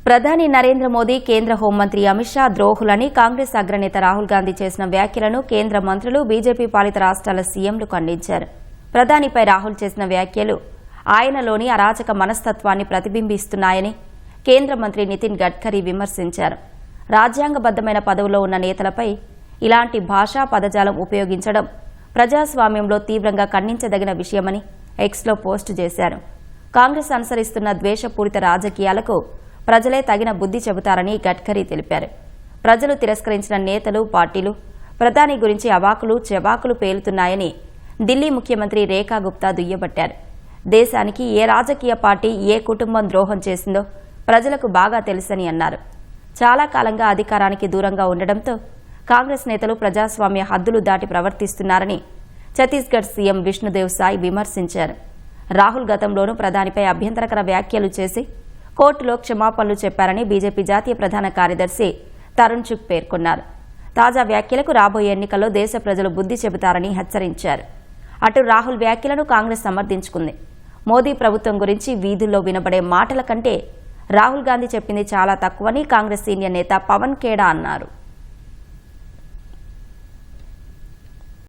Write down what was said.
ప్రధాని నరేంద్ర మోదీ, కేంద్ర హోంమంత్రి అమిత్ షా ద్రోహులని కాంగ్రెస్ అగ్రనేత రాహుల్ గాంధీ చేసిన వ్యాఖ్యలను కేంద్ర మంత్రులు, బీజేపీ పాలిత రాష్ట్రాల సీఎంలు ఖండించారు. ప్రధానిపై రాహుల్ చేసిన వ్యాఖ్యలు ఆయనలోని అరాచక మనస్తత్వాన్ని ప్రతిబింబిస్తున్నాయని కేంద్ర మంత్రి నితిన్ గడ్కరీ విమర్శించారు. రాజ్యాంగబద్దమైన పదవులో ఉన్న నేతలపై ఇలాంటి భాషా పదజాలం ఉపయోగించడం ప్రజాస్వామ్యంలో తీవ్రంగా ఖండించదగిన విషయమని ఎక్స్లో పోస్టు చేశారు. కాంగ్రెస్ అనుసరిస్తున్న ద్వేషపూరిత రాజకీయాలకు ప్రజలే తగిన బుద్ధి చెబుతారని గడ్కరీ తెలిపారు. ప్రజలు తిరస్కరించిన నేతలు, పార్టీలు ప్రధాని గురించి అవాకులు చెవాకులు పేలుతున్నాయని ఢిల్లీ ముఖ్యమంత్రి రేఖా గుప్తా దుయ్యబట్టారు. దేశానికి ఏ రాజకీయ పార్టీ, ఏ కుటుంబం ద్రోహం చేసిందో ప్రజలకు బాగా తెలుసని అన్నారు. చాలా కాలంగా అధికారానికి దూరంగా ఉండడంతో కాంగ్రెస్ నేతలు ప్రజాస్వామ్య హద్దులు దాటి ప్రవర్తిస్తున్నారని ఛత్తీస్గఢ్ సీఎం విష్ణుదేవ్ సాయ్ విమర్శించారు. రాహుల్ గతంలోనూ ప్రధానిపై అభ్యంతరకర వ్యాఖ్యలు చేసి కోర్టులో క్షమాపణలు చెప్పారని బీజేపీ జాతీయ ప్రధాన కార్యదర్శి తరుణ్ చుగ్ పేర్కొన్నారు. తాజా వ్యాఖ్యలకు రాబోయే ఎన్నికల్లో దేశ ప్రజలు బుద్ధి చెబుతారని హెచ్చరించారు. అటు రాహుల్ వ్యాఖ్యలను కాంగ్రెస్ సమర్థించుకుంది. మోదీ ప్రభుత్వం గురించి వీధుల్లో వినబడే మాటల కంటే రాహుల్ గాంధీ చెప్పింది చాలా తక్కువని కాంగ్రెస్ సీనియర్ నేత పవన్ ఖేడా అన్నారు.